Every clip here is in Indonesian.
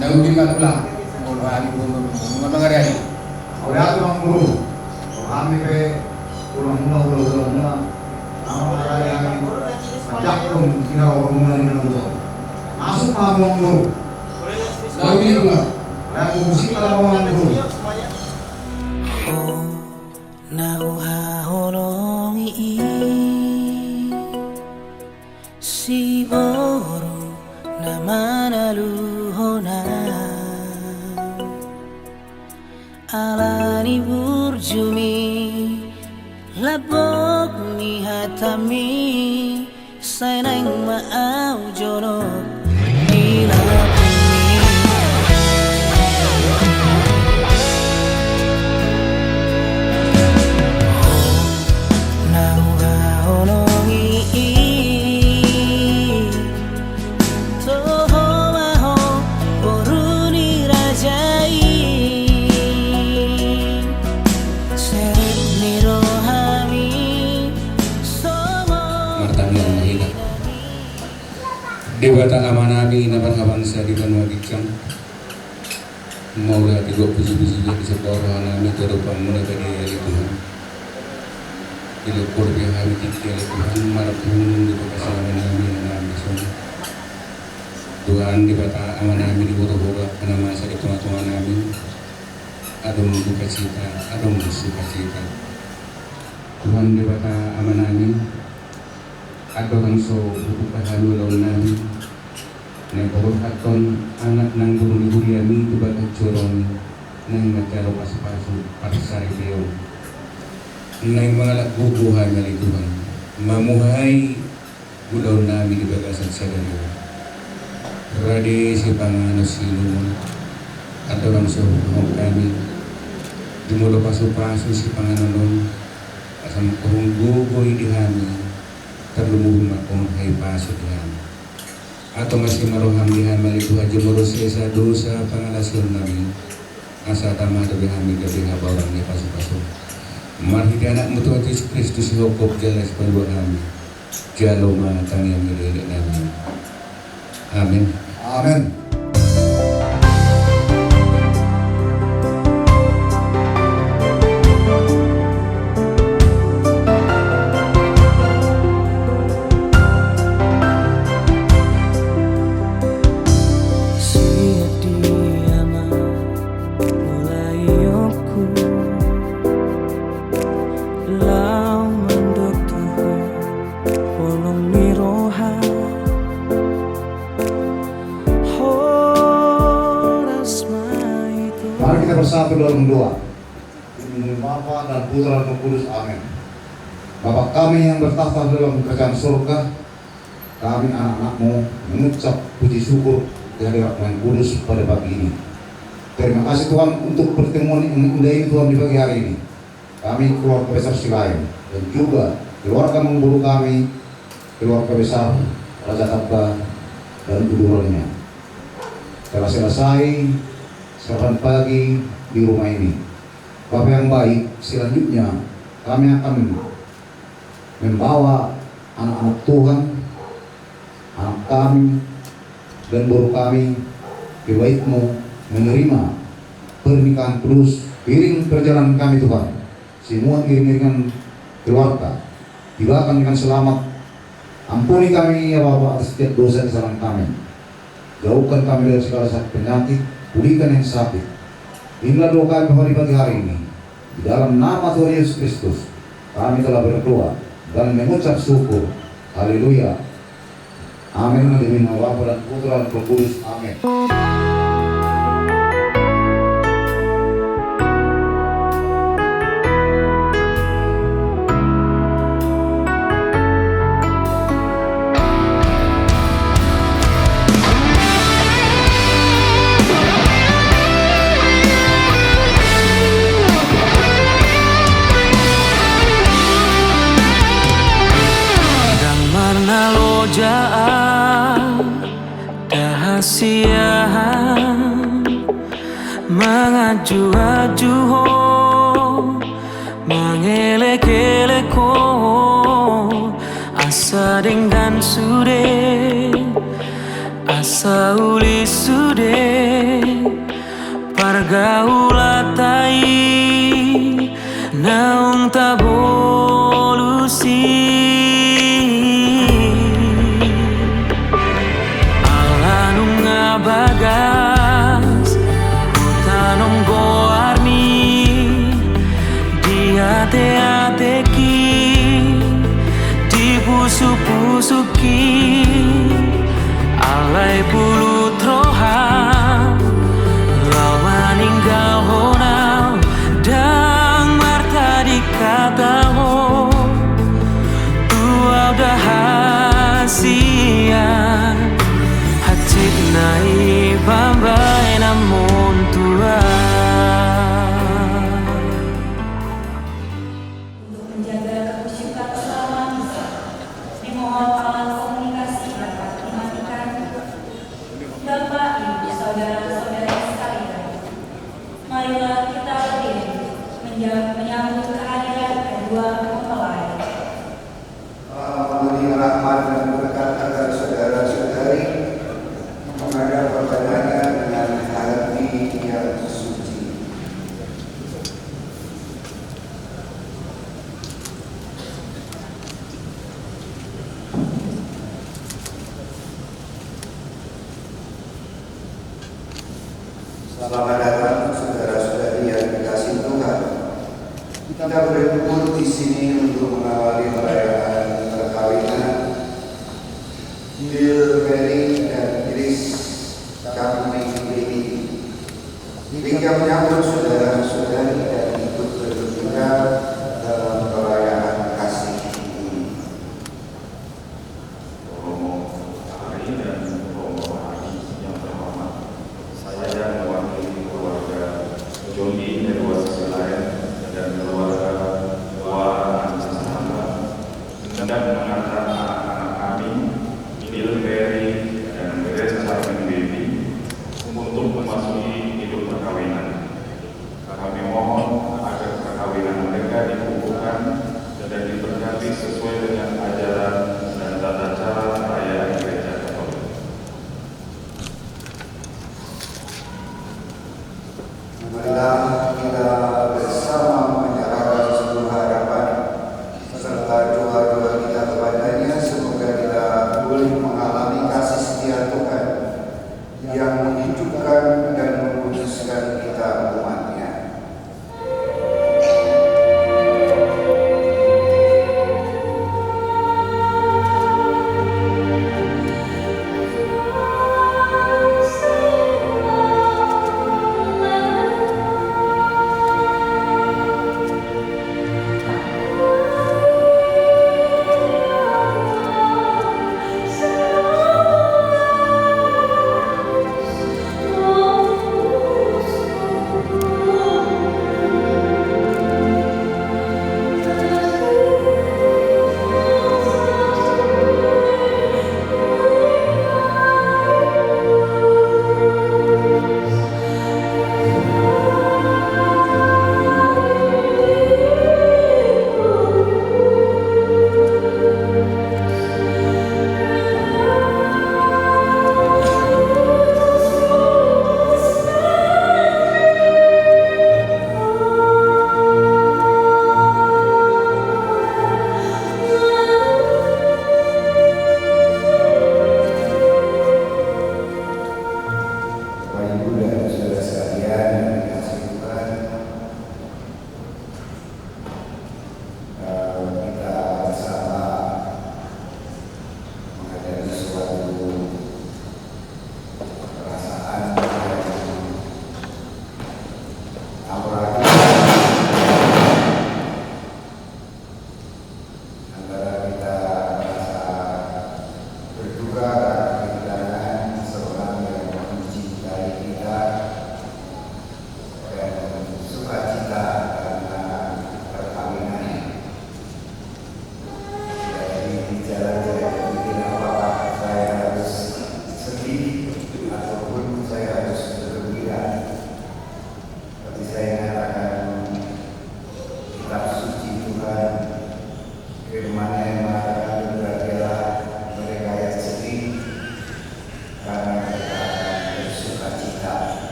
Daudi matula mo bali mo ngari Awalnya orang guru, kami ke ulang nama yang ajak pun kita orang masuk kamu guru. Daudi juga Yang musik kalau orang guru. Oh, nauhaholongi si boru namanaluhona alani burjumi labok ni hatami sainang maaw jonok ilapumi. Dewata amanami na bangsa di panwagikang maula tigo puji-puji di seporo nami terupang mula tadi ya Tuhan ilo korbi hari tiga Tuhan marapun di pasangan nami nami semua Tuhan di bata amanami di boga karena masa di tengah-tengah nami ada membuka cita ada membuka cita Tuhan di bata amanami ada bangso buka halu lawan nami nang katon anak nang guru guriami tu bagai corong nang macaro pas-pasu parsari beo nang mengalak bubuhan dari Tuhan mamuhai budaw nami di bagasan sadari rade si pangano sinumun atau bangso kami jumulo pasu-pasu si pangano asam kurung gugoy di hami terlumuh makong hai pasu di hami atau masih maroham dihan maliku haji merusesa dosa pangalasun nami asa tamah lebih hamid lebih habawan ya pasu-pasu marhidi anak mutu Yesus Kristus hokop jelas perbuat kami jalo matang yang milik nami amin Amin. Mari kita bersatu dalam doa. Demi Bapa dan Putra dan Roh Kudus. Amin. Bapa kami yang bertahta dalam kerajaan surga, kami anak-anakmu mengucap puji syukur kehadirat Tuhan Kudus pada pagi ini. Terima kasih Tuhan untuk pertemuan yang indah ini Tuhan di pagi hari ini. Kami keluarga besar Silaim dan juga keluarga mengguru kami, keluarga besar Raja Tabba dan kudurannya telah selesai sarapan pagi di rumah ini. Bapak yang baik, selanjutnya kami akan membawa anak-anak Tuhan, anak kami dan guru kami di bait-Mu menerima pernikahan kudus piring perjalanan kami Tuhan. Semua iring-iringan keluarga dibawakan dengan selamat. Ampuni kami ya Bapa atas setiap dosa kesalahan kami. Jauhkan kami dari segala sakit penyakit, pulihkan yang sakit. Inilah doa kami pada pagi hari ini. Di dalam nama Tuhan Yesus Kristus, kami telah berdoa dan mengucap syukur. Haleluya. Amin. Demi nama Bapa dan Putra dan Roh Kudus. Amin. Mengaju-aju ho, mengelek-elek ho, asa dengan sude, asa uli sude. pergaulatai naung tabolusi alanung ngabagas utanong goarni di ate-ateki di pusu-pusuki alai pulu troha lawan inggal honau dang marta dikataho tua udah hasian hacit nai bambai namun tua. Untuk menjaga kehusukan selama misa, dimohon alat komunikasi dapat dimatikan. Bapak, Ibu, saudara-saudara sekalian, marilah kita berdiri menyambut kehadiran kedua mempelai. Memberi rahmat dan berkat agar saudara-saudari menghadap kepadanya dengan hati yang suci. Selamat datang saudara-saudari yang dikasihi Tuhan. Kita berkumpul di sini untuk mengawali perayaan perkawinan Bill, Mary, dan Grace Kamling Baby. Kita menyambut saudara-saudari dan ikut bergembira dalam perayaan kasih ini. Romo Ari dan Romo Ari yang terhormat, saya mewakili keluarga Joni dari luar sisi lain dan keluarga Wara Anasana hendak mengantar anak-anak kami Bill, Mary, dan Grace Kamling Baby untuk memasuki hidup perkawinan. Kami mohon agar perkawinan mereka dikukuhkan dan diberkati sesuai dengan ajaran dan tata cara perayaan Gereja Katolik. Marilah kita bersama menyerahkan seluruh harapan serta doa-doa kita kepadanya, semoga kita boleh mengalami kasih setia Tuhan yang menghidupkan dan menguduskan kita umatnya.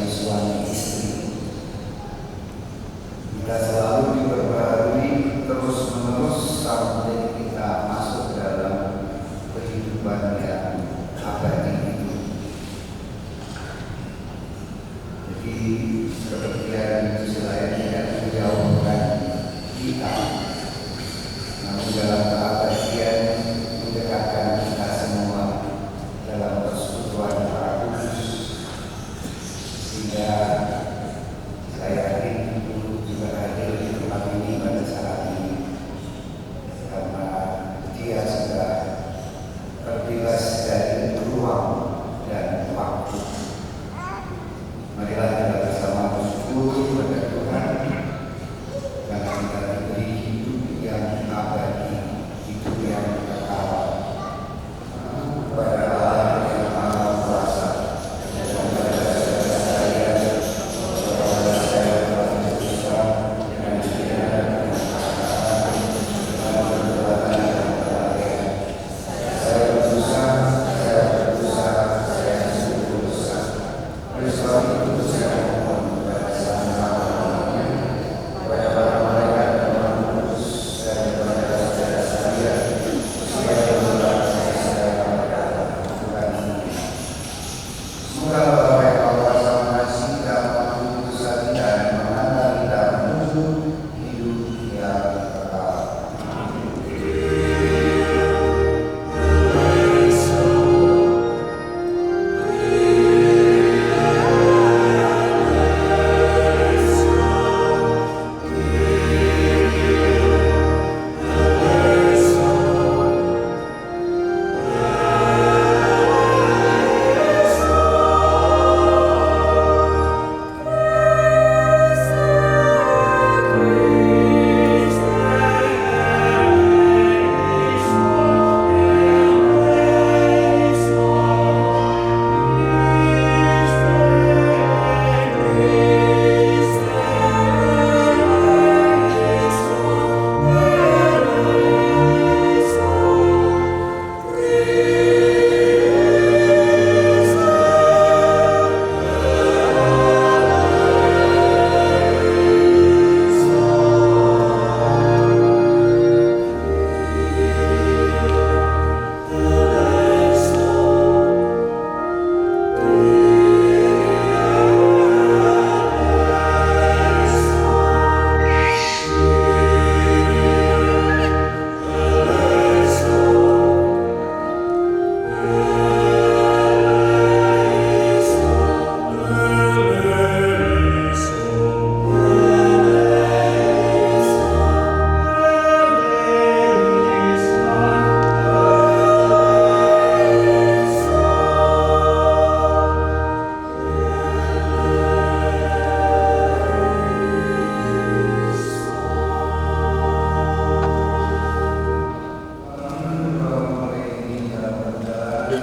sebagai suami istri. Kita selalu diperbarui terus-menerus sampai kita masuk dalam kehidupan yang abadi itu. Jadi kepergian itu selain tidak menjauhkan kita, namun dalam keabadian mendekatkan kita semua dalam persekutuan para kudus, sehingga saya yakin Ibu juga hadir di tempat ini pada saat ini karena dia sudah terbebas dari ruang dan waktu. Marilah kita bersama bersyukur pada Tuhan karena kita diberi hidup yang abadi, hidup yang kekal. Kepada Allah yang Maha Kuasa dan kepada saya, kepada saya telah berdosa dengan pikiran dan perkataan dan perbuatan yang kelalaian. Saya berdosa, saya sungguh berdosa. Oleh sebab itu saya mohon kepada Sang Maha kepada para malaikat dan Roh Kudus dan kepada saudara sekalian, supaya berdoa saya berkata Tuhan. Semoga Bapa yang Maha Kuasa mengasihi dan mengutuskan dan mengantar kita menuju hidup yang kekal.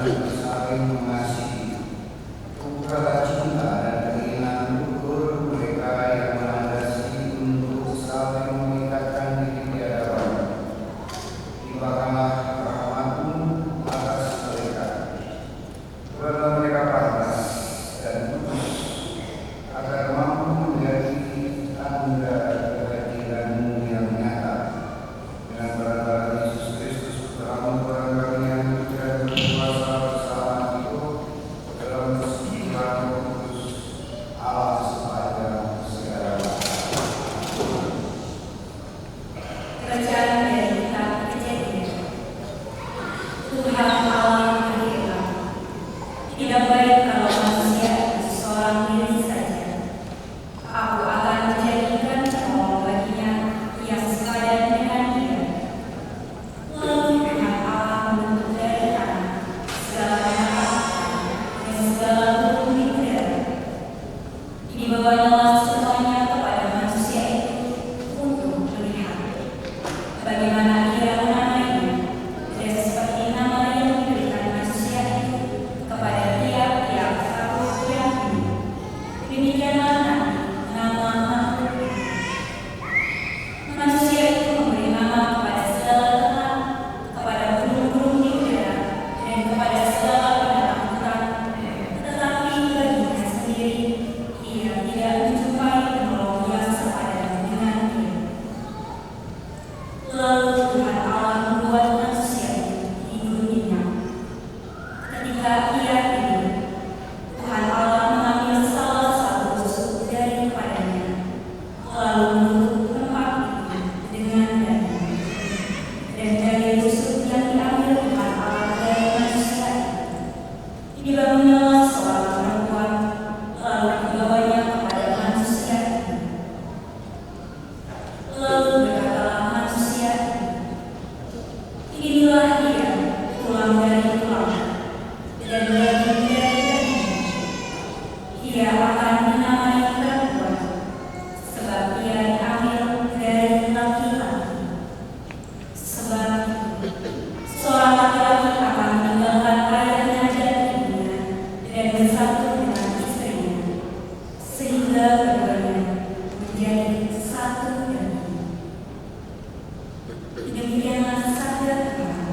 Saling mengasihi, upacara cinta dan keinginan luhur mereka yang melandasi untuk saling meningkatkan diri di hadapan. Timpakanlah rahmat-Mu atas mereka. Buatlah mereka pantas dan kudus, agar mampu menjadi tanda kehadiran-Mu yang nyata. Dengan perantara Yesus Kristus, Putra-Mu, Tuhan kami yang hidup dan berkuasa bersama Engkau dalam persekutuan Roh Kudus, Allah sepanjang segala masa. Bacaan dari kitab Kejadian. Tuhan Allah berfirman, tidak baik kalau manusia itu seorang diri saja. Aku akan menjadikan penolong baginya yang sepadan dengan dia. Lalu Tuhan Allah membentuk dari tanah segala binatang dan segala burung di udara. Dibawanyalah semuanya kepada manusia itu untuk melihat bagaimana ia menamainya, dan seperti nama yang diberikan manusia itu kepada tiap-tiap makhluk yang hidup, demikianlah nanti nama makhluk itu. Manusia itu memberi nama kepada segala ternak, kepada burung-burung di udara, dan kepada segala binatang hutan. Tetapi baginya sendiri sehingga keduanya menjadi satu daging. Demikianlah sabda Tuhan.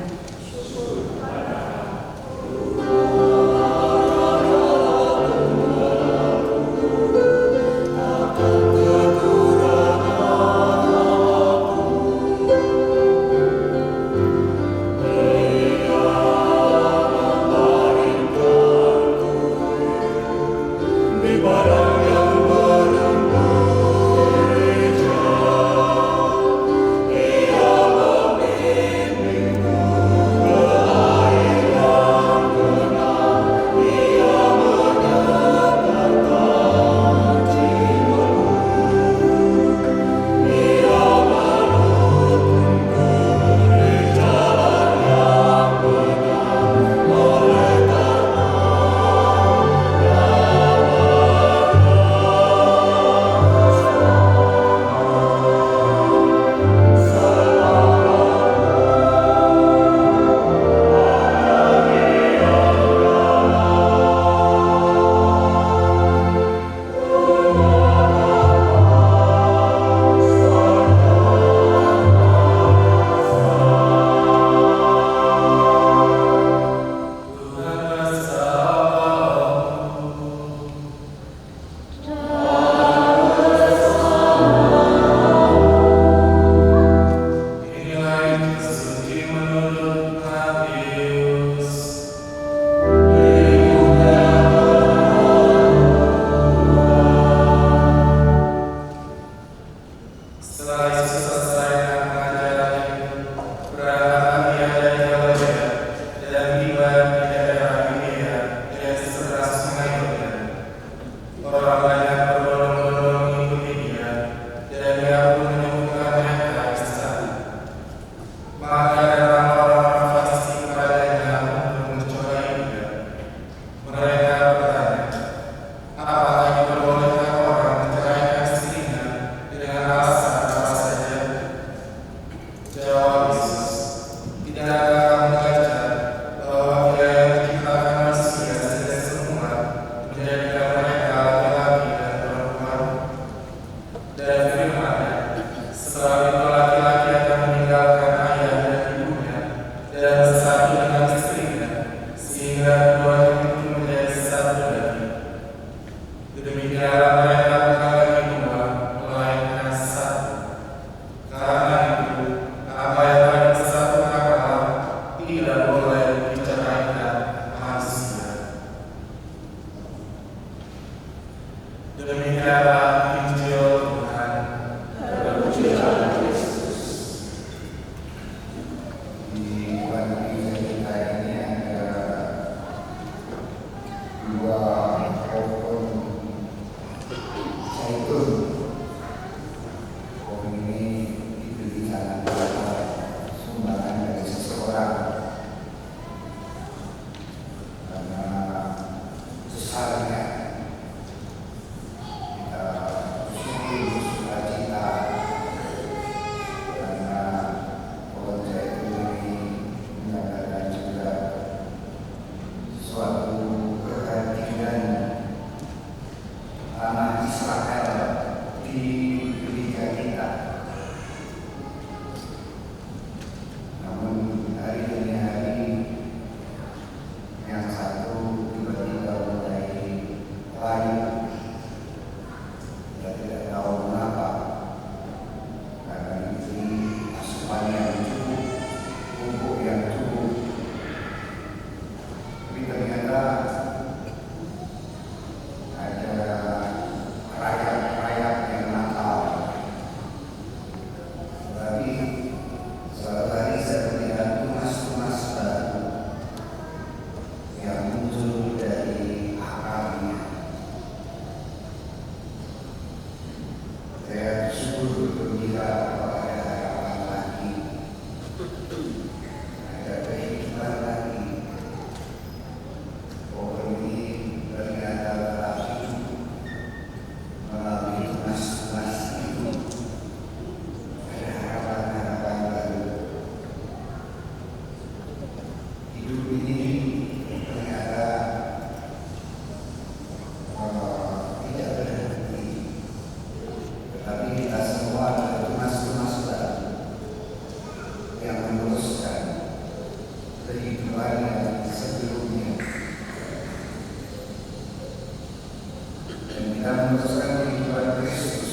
kehidupan Kristus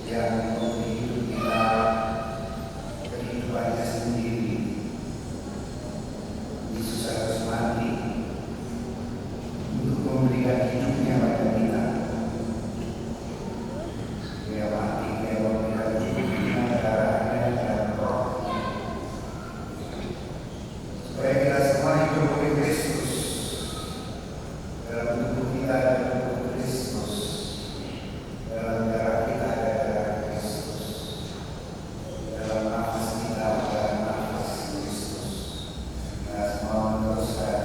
yang memberi hidup kita kehidupannya sendiri. Yesus harus mati untuk memberikan hidupnya pada kita. Dia mati, dia memberikan hidupnya, darahnya dan rohnya, supaya kita semua hidup oleh Kristus. Dalam tubuh kita ada tubuh Kristus, dalam darah kita ada darah Kristus, dalam nafas kita ada nafas Kristus. Kita semua meneruskan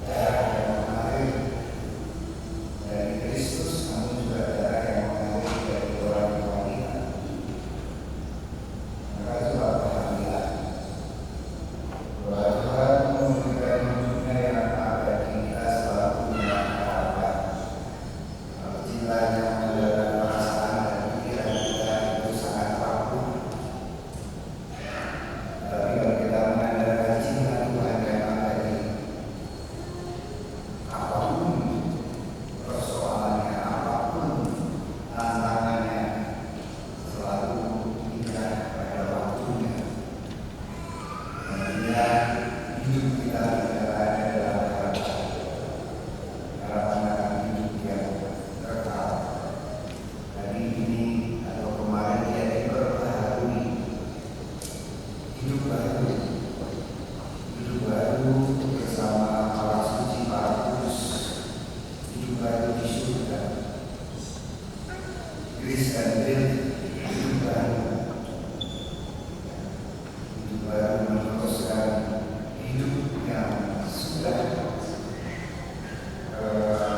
darah yang mengalir dari Kristus, namun juga darah yang mengalir dari orang tua kita. Maka coba alhamdulillah bahwa Tuhan memberikan hidupnya yang abadi kita selalu punya harapan. Kalau cintanya mendalam perasaan dan pikiran kita itu sangat rapuh. Tapi kalau kita mengandalkan cinta Tuhan yang abadi, apapun persoalannya, apapun tantangannya, selalu ingat pada waktunya. Nantinya hidup kita tidak ada dalam harapan. Harapan akan hidup yang kekal. Hari ini atau kemarin dia diperbaharui. Hidup baru bersama Allah suci para kudus. Hidup baru di surga. Grace and Will, hidup baru. Hidup baru meneruskan hidup yang sudah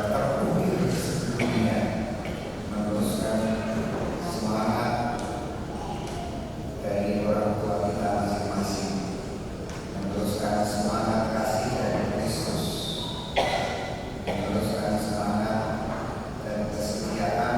terukir sebelumnya, meneruskan semangat dari orang tua kita masing-masing, meneruskan semangat kasih dari Kristus, meneruskan semangat dan kesetiaan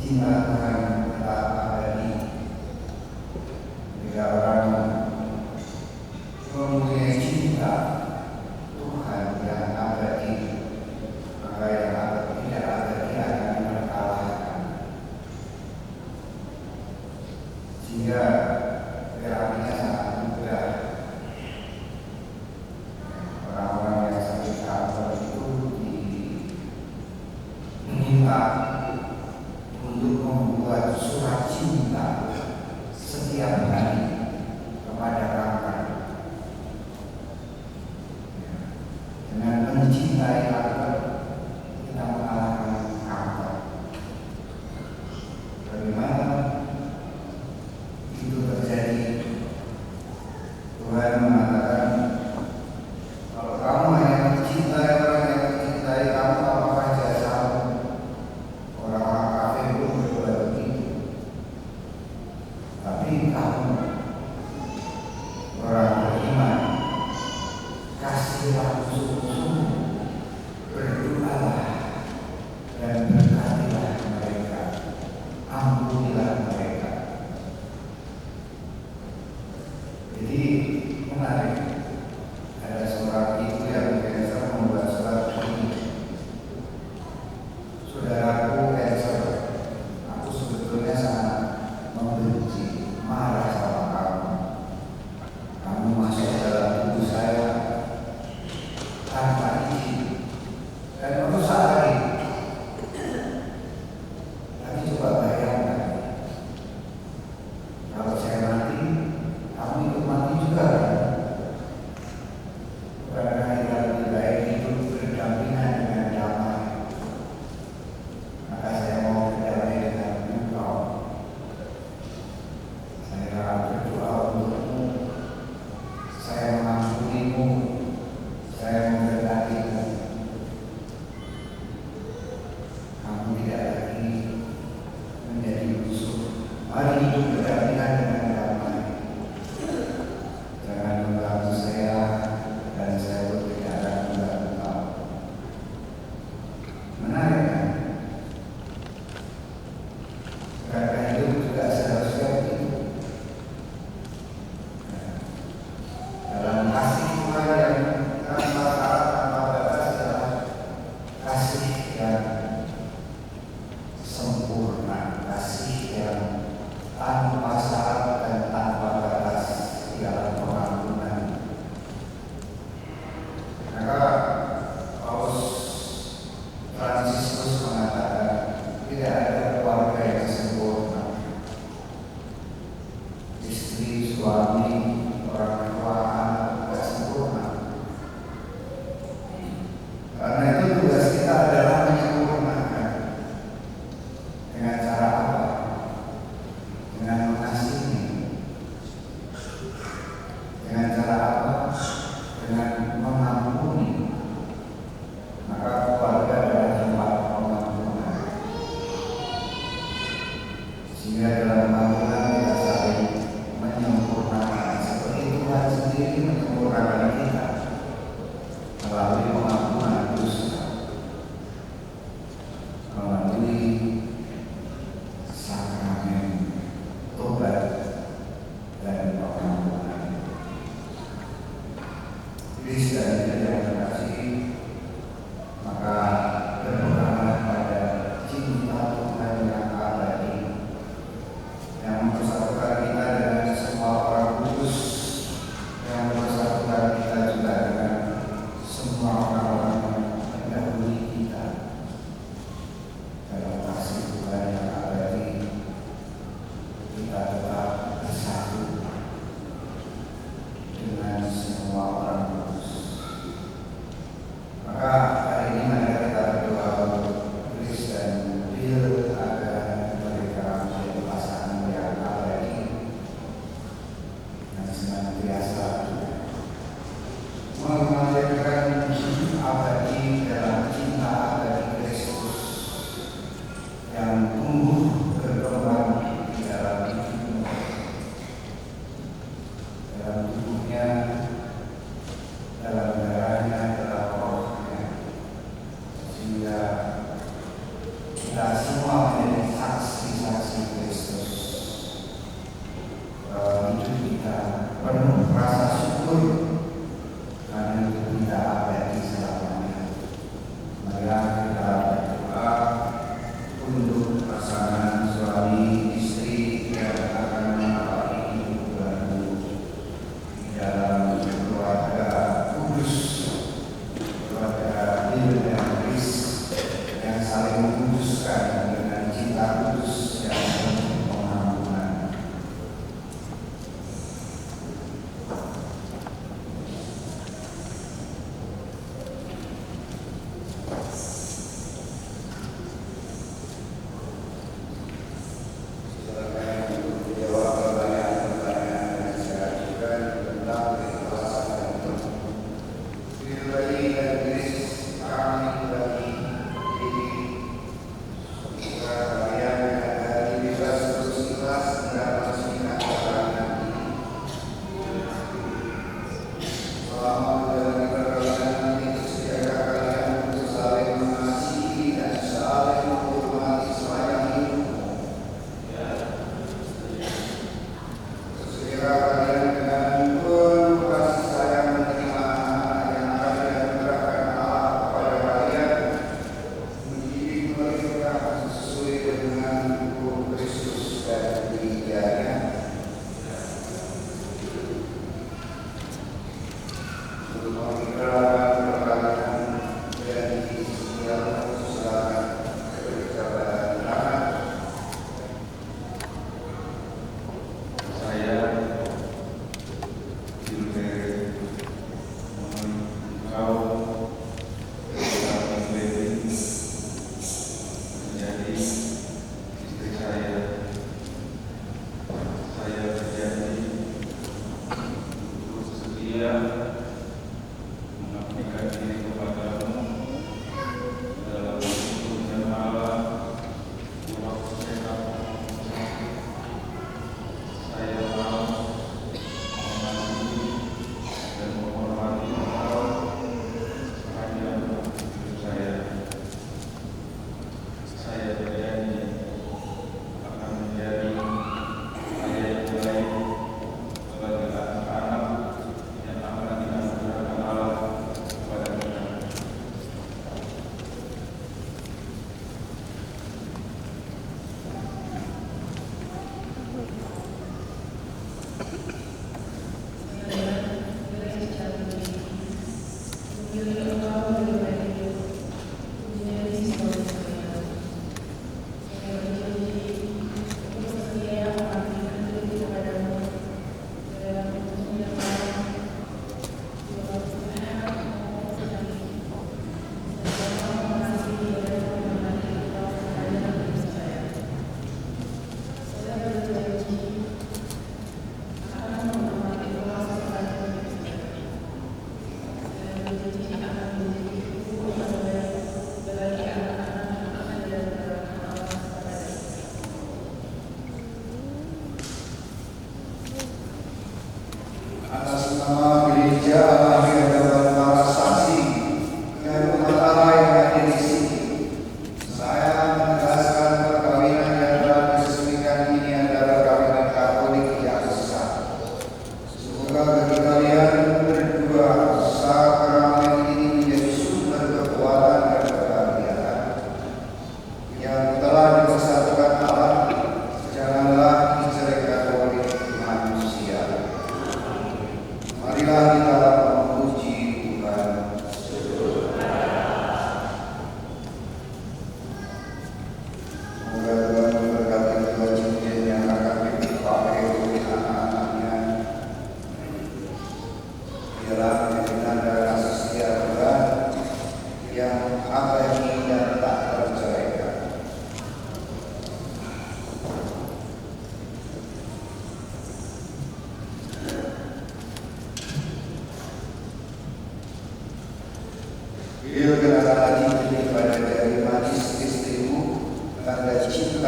cinta Tuhan tetap abadi. Jika orang mempunyai cinta Tuhan yang abadi, maka yang tidak abadi akan terkalahkan. Sehingga terapinya sangat mudah. Orang-orang yang sakit kanker itu diminta untuk membuat surat cinta setiap hari kepada kanker. Dengan mencintai kanker, kita mengalahkan kanker. Bagaimana itu terjadi? Tuhan mengatakan, kalau kamu hanya mencintai orang yang mencintai kamu, apakah jasamu? Orang-orang kafir pun berbuat begitu. Tapi kamu, orang beriman, kasihlah sungguh-sungguh, berdoalah dan berkatilah mereka, ampunilah mereka. Jadi menarik, ada seorang ibu yang biasa membuat surat ini. Saudaraku cancer, aku sebetulnya sangat membenci, marah sama kamu. Kamu masuk dalam tubuh saya tanpa izin dan merusak lagi. Tapi coba bayangkan, kalau saya mati, kamu ikut mati juga kan? Bukankah kita lebih baik hidup berdampingan dengan damai? Maka saya mau berdamai dengan engkau. Saya berdoa untukmu, saya mengampunimu, saya memberkatimu. Kamu tidak lagi menjadi musuh. Mari hidup berdampingan dengan damai. Jangan mengganggu saya dan saya pun tidak akan mengganggu kamu. Menarik kan? Karena hidup juga seharusnya begitu. Dalam kasih Tuhan yang tanpa syarat, tanpa batas adalah kasih yang sempurna, kasih yang tanpa syarat dan tanpa batas di dalam pengampunan. Maka Paus Fransiskus mengatakan tidak ada keluarga yang sempurna. Istri, suami, orang tua, anak tidak sempurna. Karena itu tugas kita adalah menyempurnakan. Dengan cara apa? Dengan mengasihi. Dengan cara apa? Dengan mengampuni. Maka keluarga adalah tempat pengampunan. Sehingga dalam pengampunan kita saling menyempurnakan. Seperti Tuhan sendiri menyempurnakan kita melalui pengampunan dosa, melalui sakramen tobat dan pengampunan. Jadi sekali yang terkasih, maka berpeganlah pada cinta Tuhan yang abadi, yang mempersatukan kita dengan semua orang kudus, yang mempersatukan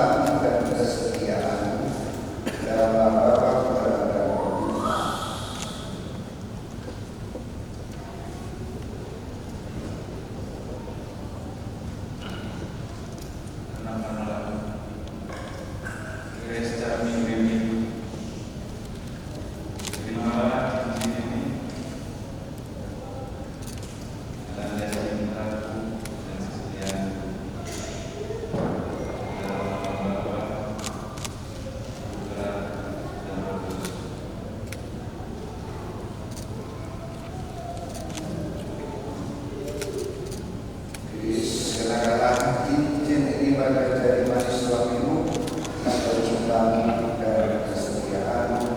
ketulusan dan kesetiaan dalam rangka kepada agama. Kira secara mimpi terimalah cincin ini tanda cintaku dan kesetiaanku dalam nama Bapa, Putra, dan Roh Kudus. Kenakanlah cincin ini pada jari manis suamimu, atau cintamu dan kesetiaanmu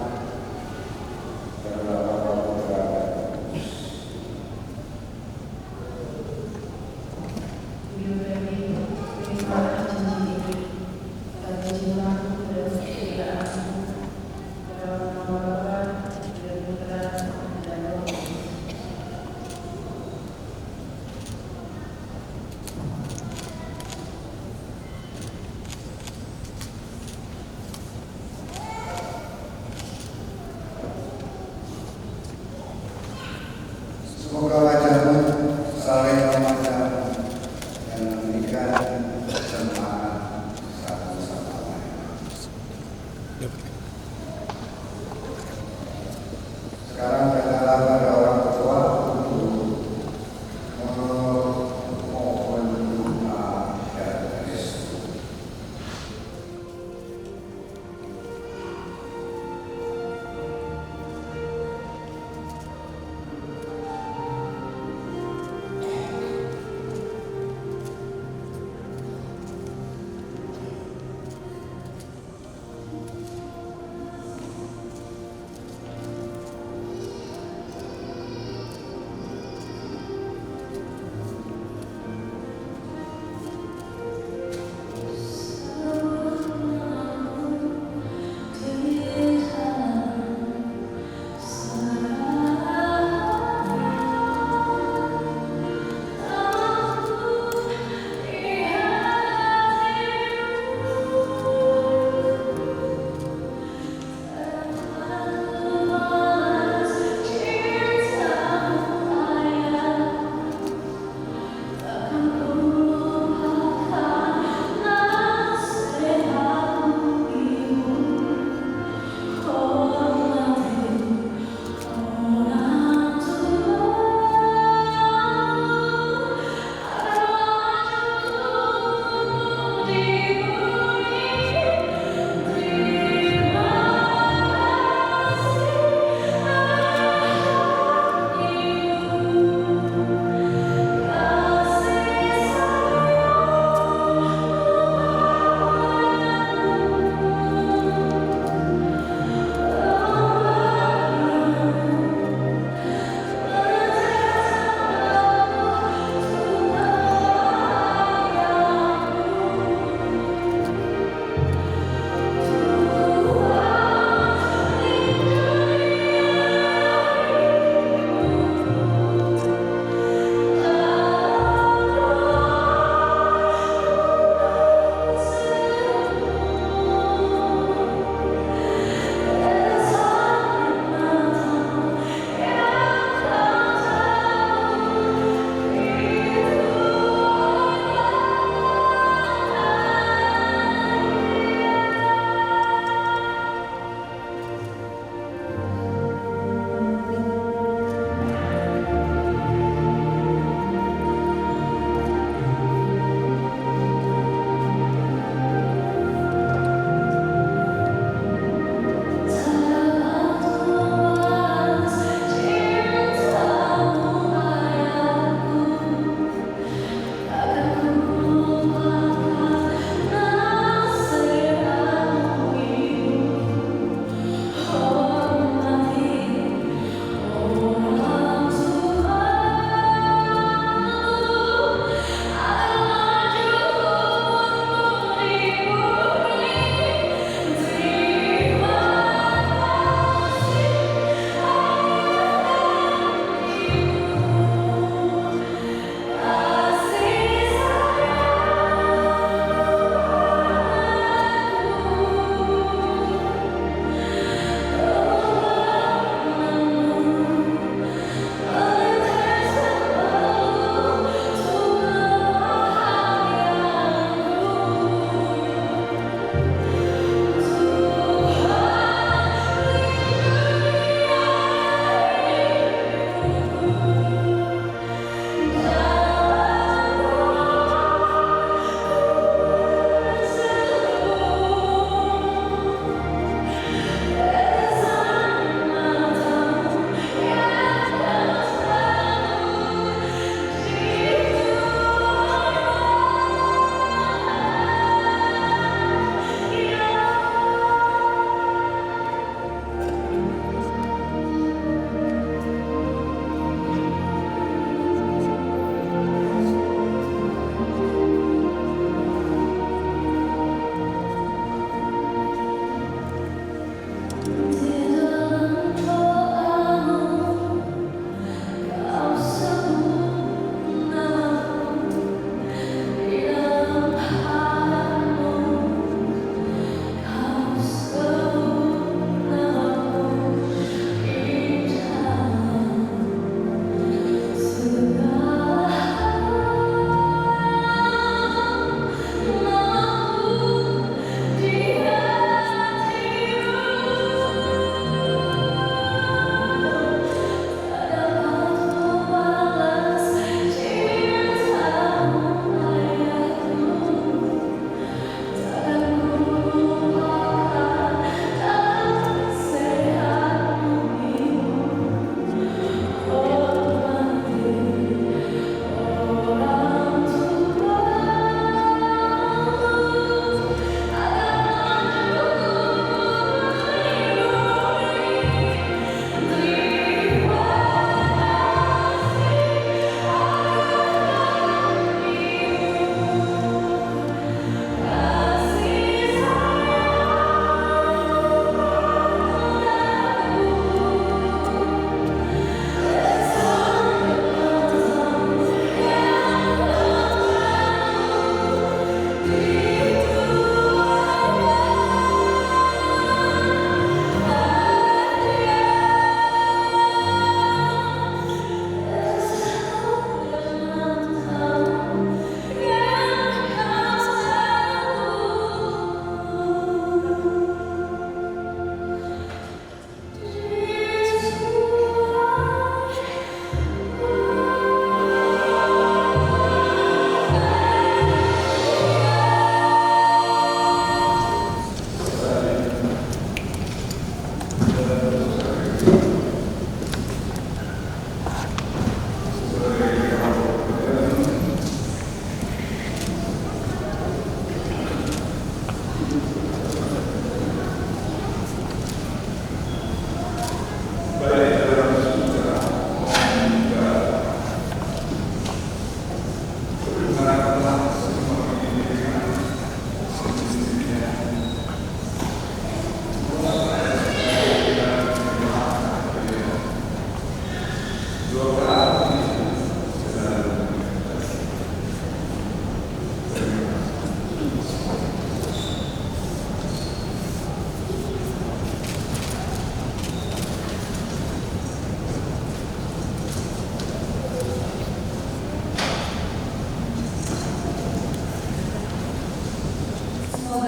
dalam nama Bapa, Putra, dan Roh Kudus. Semoga wajahmu saling memandang dan memberikan semangat satu sama lain. Sekarang katakanlah pada orang tua untuk memohon doa dan restu.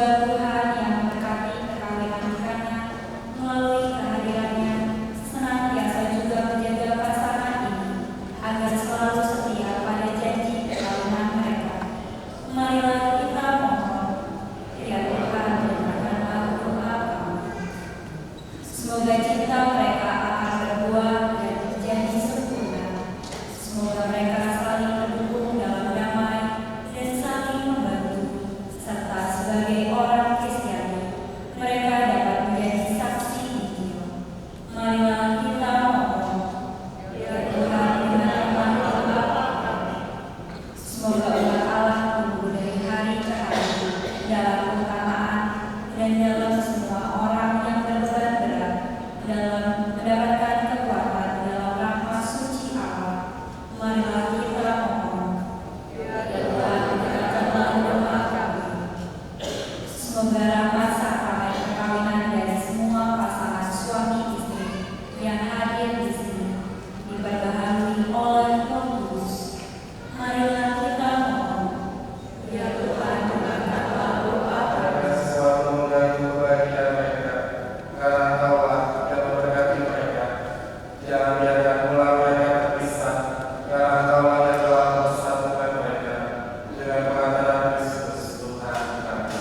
Semoga Tuhan yang memberkati perkawinan mereka melalui kehadirannya senantiasa juga menjaga pasangan ini agar selalu setia pada janji perkawinan mereka. Marilah kita mohon, ya Tuhan, dengarkanlah doa kami. Semoga cinta mereka akan berbuah dan menjadi sempurna. Semoga mereka saling mendukung dalam damai dan saling membantu, serta sebagai orang Kristiani, mereka dapat menjadi saksi Injil. Marilah kita mohon, ya Tuhan, dengarkanlah doa kami. Semoga umat Allah tumbuh dari hari ke hari dalam keutamaan dan dalam semua orang yang berbeban berat dalam mendapatkan kekuatan dalam rahmat suci Allah. Marilah kita mohon, ya Tuhan, dengarkanlah doa kami. Semoga rahmat sakramen perkawinan dari semua pasangan suami istri yang hadir di sini diperbaharui oleh Roh Kudus. Marilah kita mohon, ya Tuhan, dengarkanlah doa kami. Sesuatu mengganggu kebahagiaan mereka, karena Engkaulah yang memberkati mereka. Jangan biarkan pula mereka terpisah, karena Engkaulah yang telah mempersatukan mereka dengan pengantaran Kristus Tuhan kami.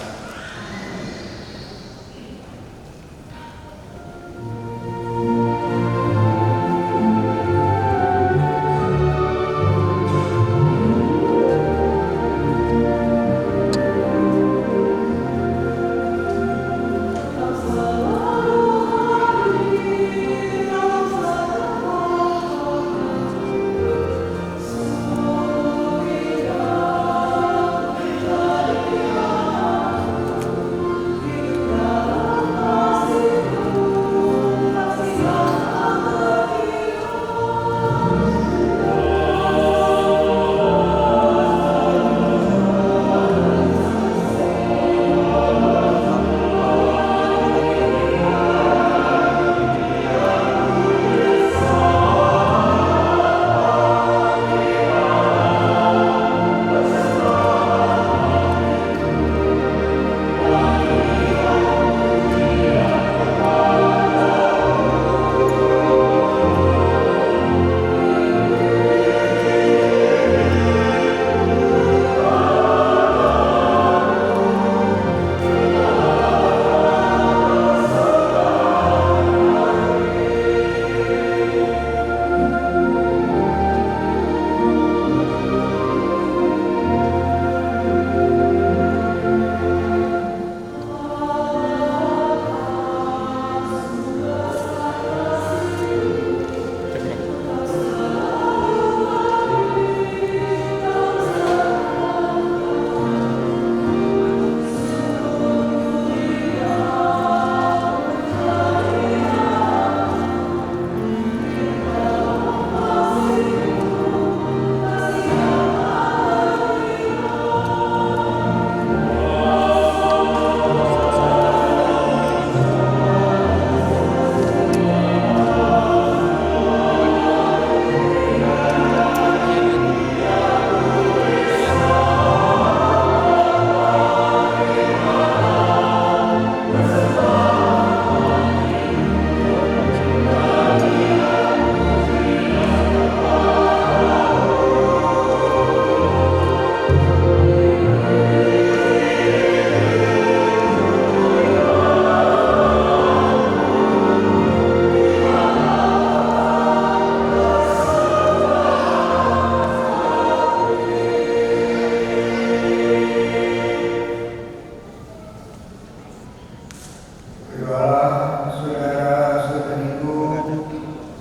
Berdoalah saudara-saudariku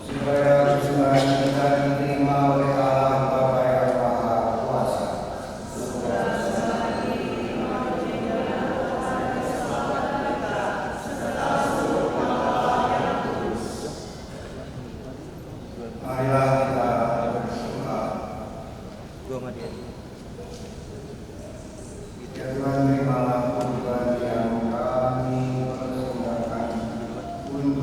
supaya persembahan kita diterima oleh Allah Bapa yang Maha Kuasa. Marilah kita berdoa. Ya Tuhan, terimalah kurban yang kami persembahkan untuk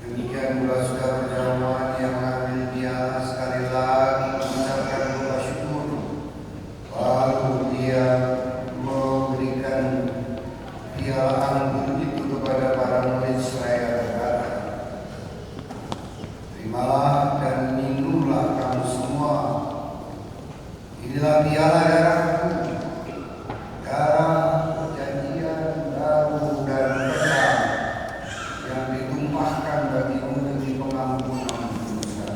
Demikian pula sudah berjamaah yang mengambil dia sekali lagi mengucapkan doa syukur. Lalu dia memberikan piala anggur itu kepada para murid seraya berkata, terimalah dan minumlah kamu semua. Inilah piala darahku, darah perjanjian baru dan kekal yang ditumpahkan bagimu demi pengampunan dosa.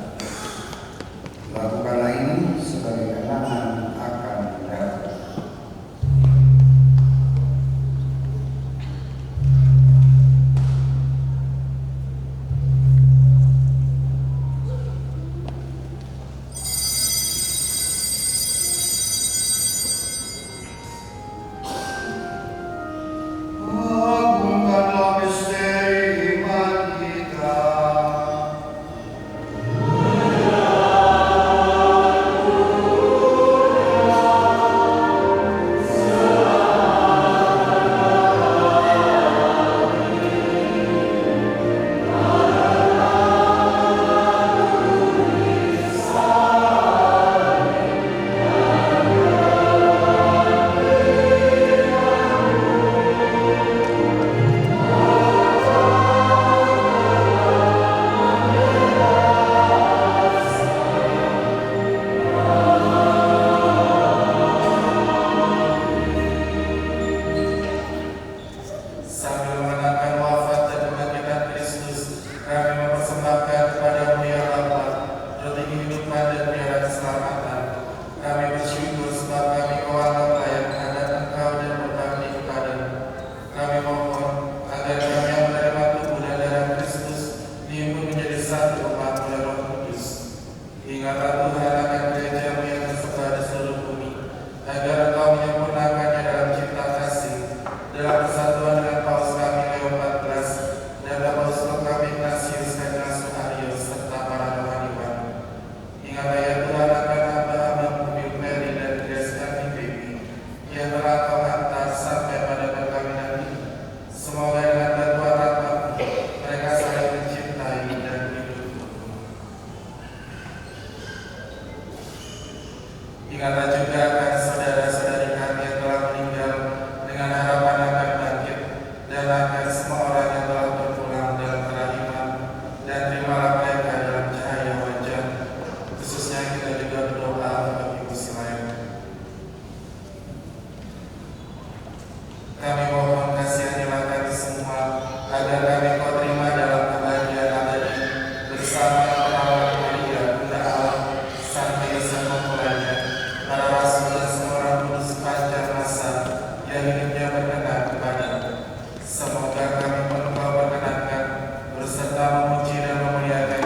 Lakukanlah ini sebagai kenangan akan darah. Agungkanlah misteri iman kita. Sambil mengenangkan wafat dan kebangkitan Kristus, kami mempersembahkan kepadamu ya Bapa, roti kehidupan dan piala keselamatan. Kami bersyukur sebab kami menganggap layak menghadap Engkau dan berbakti kepadamu. Kami mohon agar kami yang menerima tubuh dan darah Kristus dihimpun menjadi satu umat oleh Roh Kudus. Ingatlah Tuhan akan gereja-Mu yang tersebar di seluruh bumi, agar Engkau menyempurnakannya dalam cinta kasih, dalam persatuan dengan Paus kami Leo XIV dan Paus kami Ignatius dan Ignatius serta para rohaniwan. Ingatlah ya Tuhan akan hamba-hamba-Mu Bill Perry dan Grace Kami Baby yang telah Kau hantar sampai pada perkawinan ini. Semoga dengan bantuan rahmat-Mu mereka saling mencintai dan hidup rukun. Ingatlah juga akan saudara-saudari kami yang telah meninggal dengan harapan akan bangkit, dan akan semua orang yang telah berpulang dalam kerahiman, dan terimalah mereka dalam cahaya wajah. Khususnya kita juga berdoa bagi misi lain. Kami mohon kasihanilah kami semua, agar kami Kau terima dalam kebahagiaan abadi bersama perawat Maria, Bunda Allah, Sang Yesus mempelainya, para rasul dan semua orang kudus sepanjang masa yang hidupnya berkenan kepadamu. Semoga kami pun Kau berkenankan berserta memuji dan memuliakan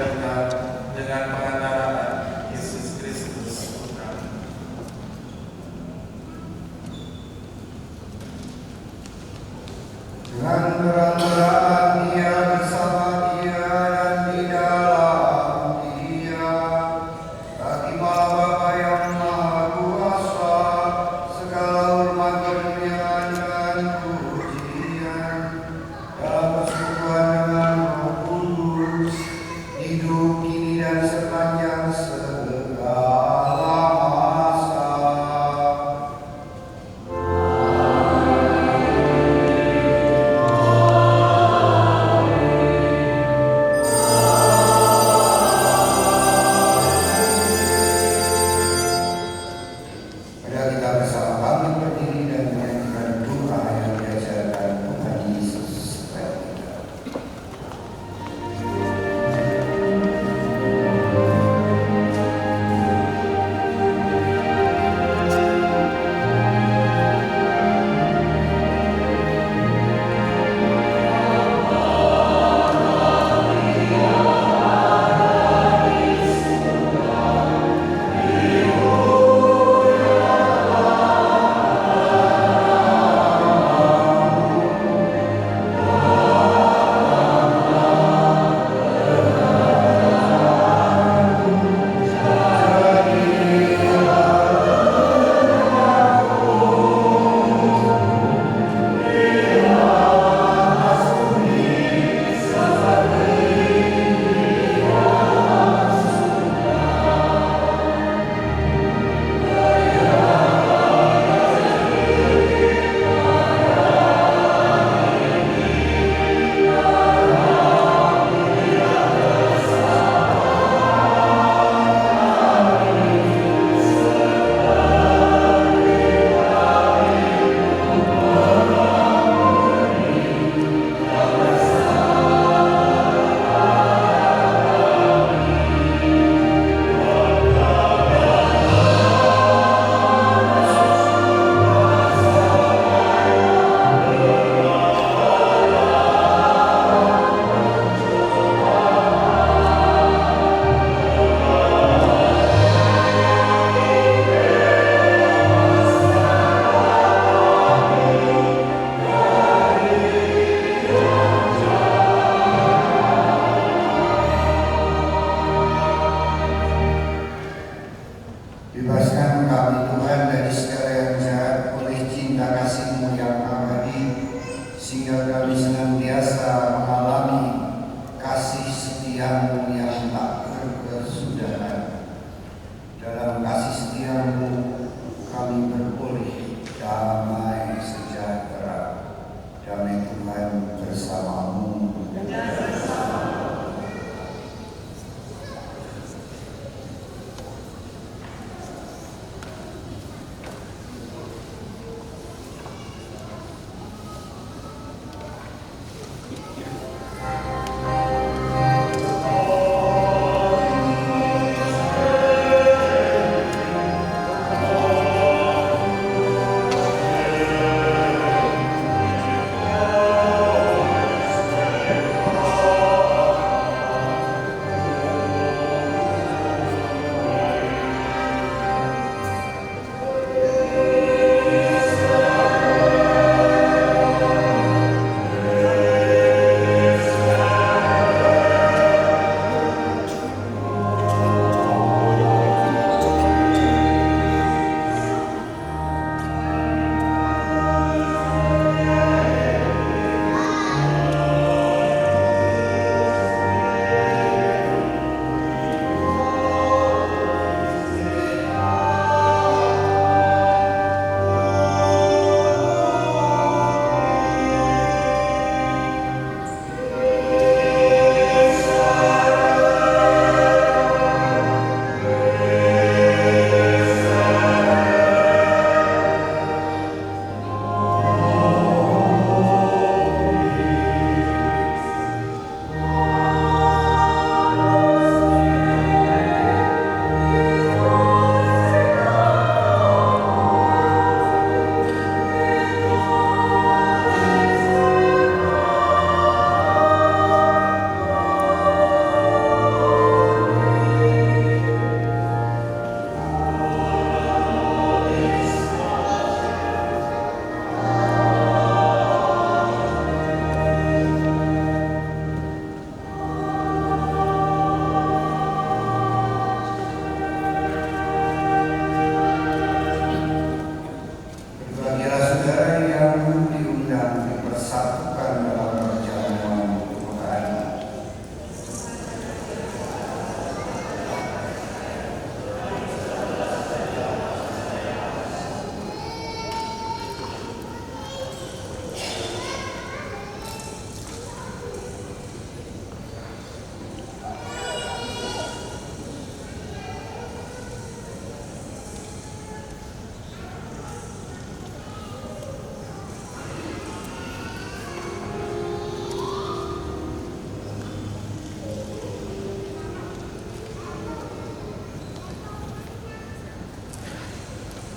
setiamu yang tak berkesudahan. Dalam kasih setiamu kami beroleh damai sejahtera. Damai Tuhan bersamamu.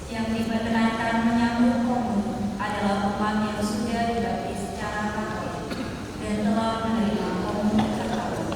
Yang diperkenankan menyambut komunion adalah umat yang sudah dibaptis secara Katolik dan telah menerima komunion Katolik.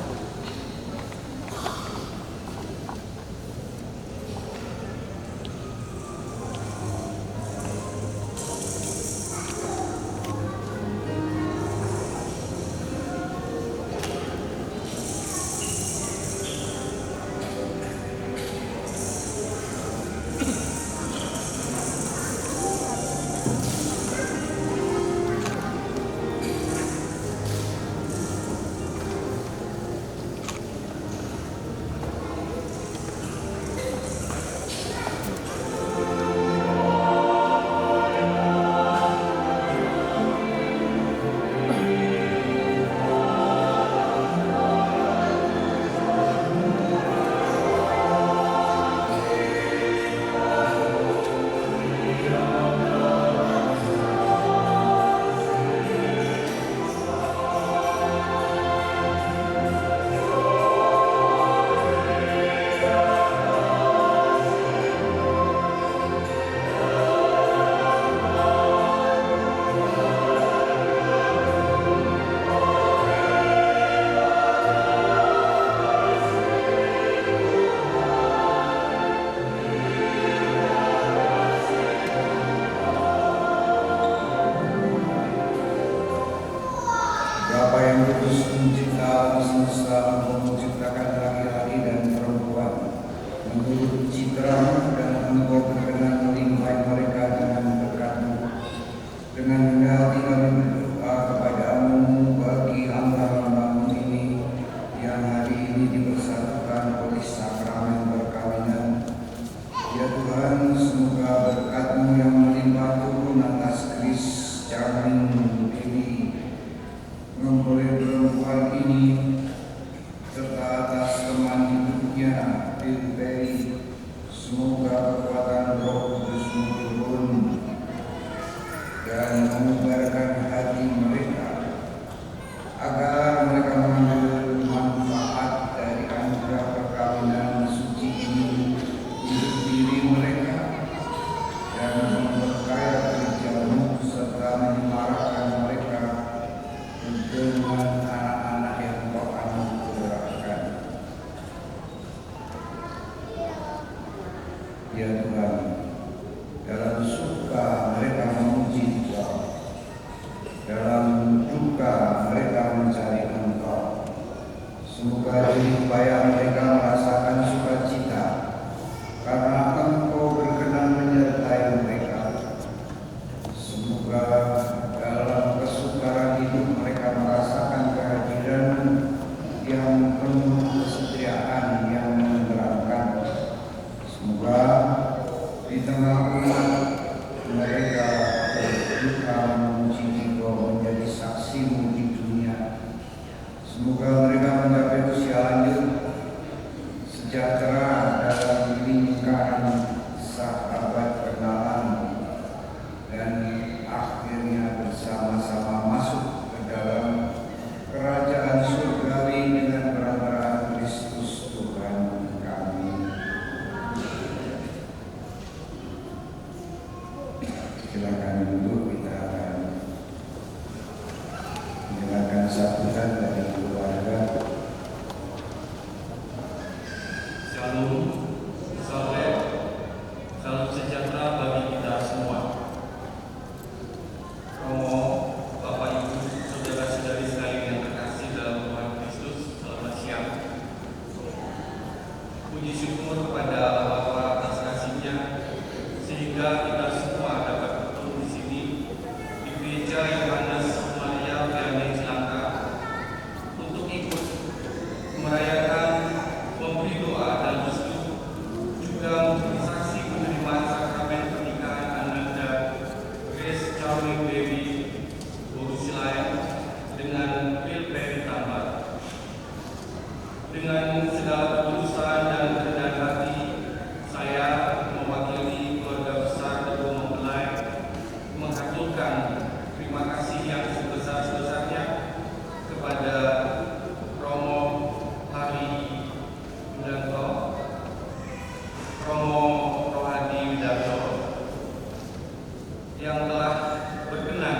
Dengan hati kami berdoa kepadamu bagi hamba-hamba-Mu ini yang ini dipersatukan oleh sakramen perkawinan. Ya Tuhan, semoga berkat-Mu yang melimpah turun atas Kris Charming Dewi, mempelai perempuan ini, serta atas teman hidupnya, Bill Perry. Semoga kekuatan Roh Kudus-Mu turun dan mengubarkan hati mereka, agar mereka mengambil manfaat dari anugerah perkawinan suci ini untuk diri mereka dan memperkaya gereja-Mu serta menyemarakan mereka dengan anak-anak yang Kau anugerahkan. Ya Tuhan, dalam suka mereka memuji Kau, dalam duka mereka mencari Engkau. Semoga jadi upaya mereka merasakan sukacita karena Engkau berkenan menyertai mereka. Semoga dalam kesukaran hidup mereka merasakan kehadiran yang penuh kesetiaan yang menenteramkan. Semoga di tengah umat mereka berduka memuji Engkau menjadi saksi-Mu di dunia. Semoga mereka mencapai usia lanjut, sejahtera dalam lingkaran sahabat kenalan, dan akhirnya bersama-sama masuk ke dalam kerajaan surgawi dengan perantaraan Kristus Tuhan kami. Silakan duduk, kita akan mendengarkan sambutan dari keluarga. Shalom, salam sejahtera bagi kita semua. Romo, Bapak Ibu, saudara-saudari sekalian yang terkasih dalam Tuhan Kristus, selamat siang. Puji syukur kepada Allah Bapa atas kasih-Nya, sehingga kita semua dapat bertemu di sini di Gereja Yohanes Maria Vianney Cilangkap untuk ikut merayakan, memberi doa dan restu, juga memberi saksi penerimaan sakramen pernikahan Ananda Grace Charming Dewi Borusilayan dengan Bill Perry Tambar. Dengan segala ketulusan dan kerendahan hati, saya mewakili keluarga besar Teguh Mempelai mengaturkan terima kasih yang sebesar-besarnya kepada Romo Hari Widanto, Romo Rohadi Widanto, yang telah berkenan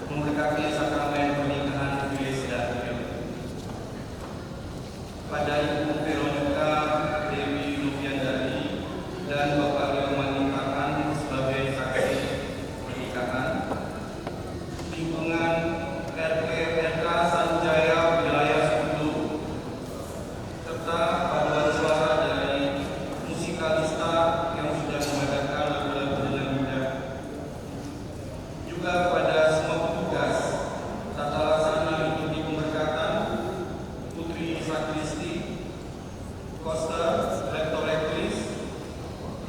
memberkati sakramen pernikahan Grace dan Bill. Pada Ibu Veronica Dewi Lufiandari dan Bapak Leoman Intakan sebagai saksi pernikahan, lingkungan RPRK Sanjaya Wilayah 10, serta paduan suara dari musikalista yang sudah mengadakan lagu-lagu dengan indah. Juga kepada semua petugas tata laksana liturgi pemberkatan, Putri Sakristi, Koster, Rektor Rektoris,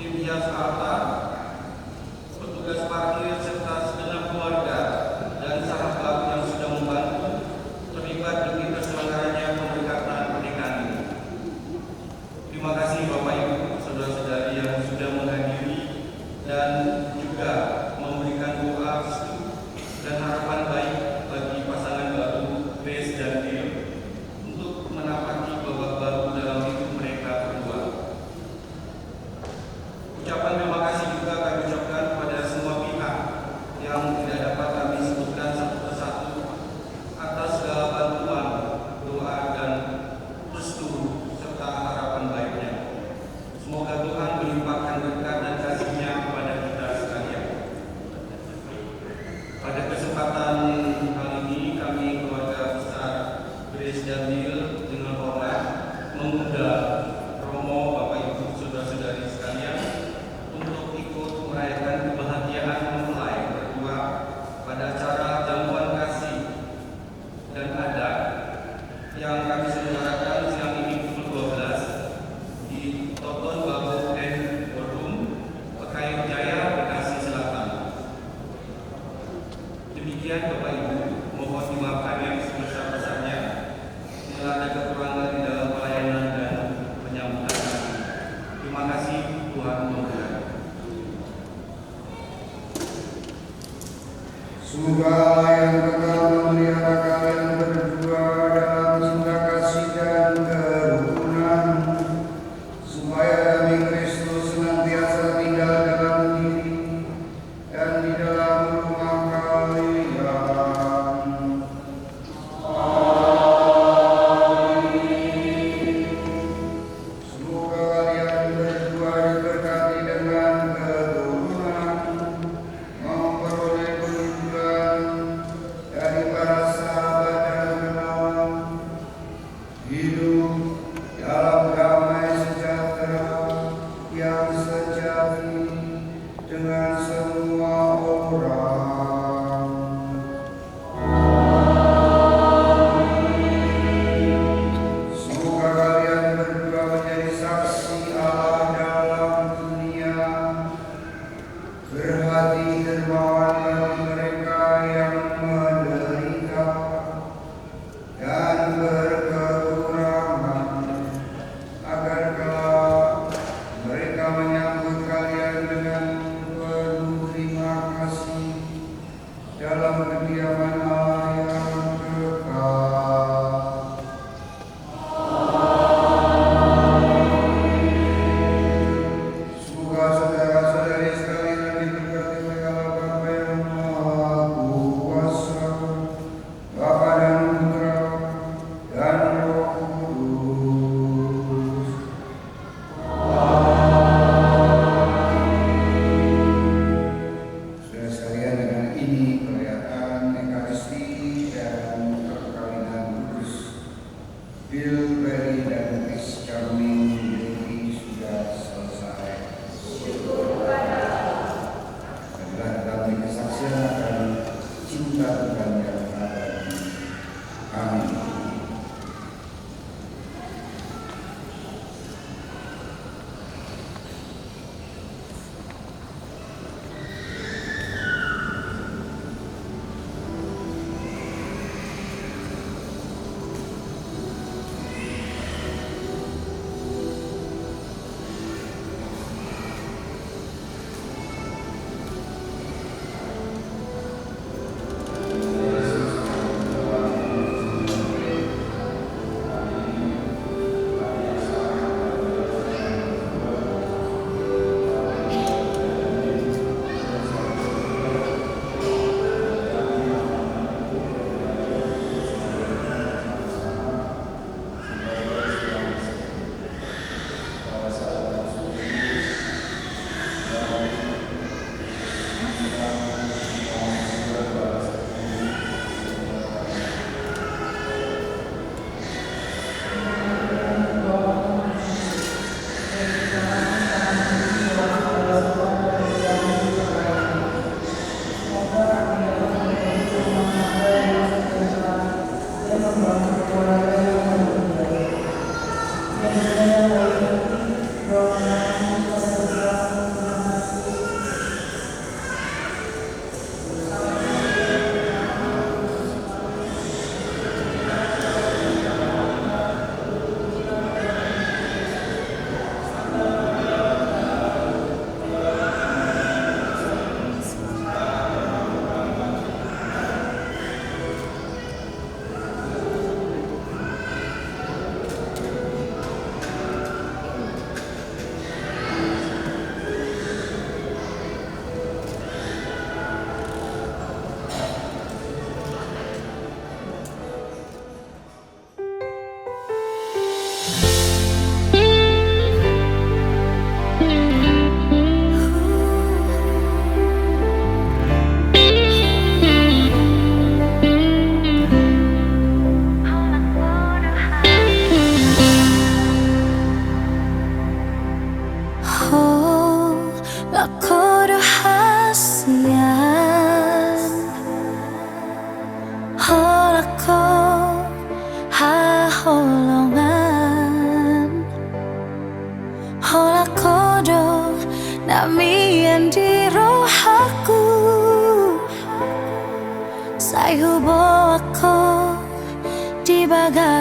tim hias altar, petugas parkir serta segenap keluarga dan sahabat yang sudah membantu terlibat demi terselenggaranya pemberkatan pernikahan ini. Terima kasih Bapak Ibu, saudara-saudari yang sudah menghadiri dan juga memberikan doa restu dan harapan baik bagi pasangan baru Grace dan Bill untuk menapaki babak baru dalam hidup mereka berdua. Ucapan terima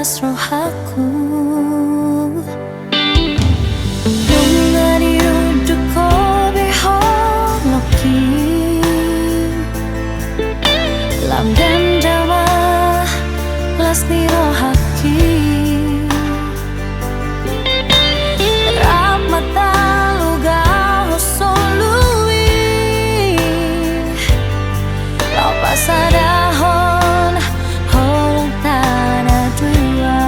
las rohaku Nungani uduko beholoki Lam gandama las ni rohaki Ramata luga hosolui Lau pasadahon holong tanah dua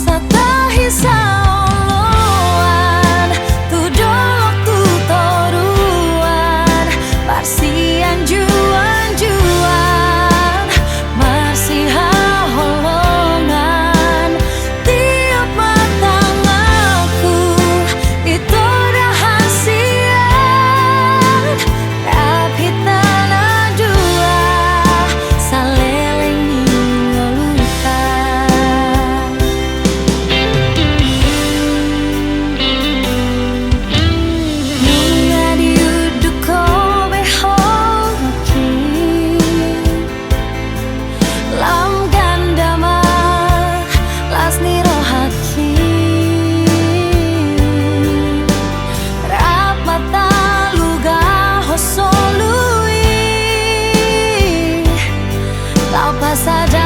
Satahi saoloan tudolok tu toruan Parsian juan-juan Marsiha holongan Tiap matang aku itu rahasia Tapi tanah dua salelengi ngolukan Nunga diuduk kobe holoki Lam gandama las ni rohaki Rap mata luga hosolui Lau pasada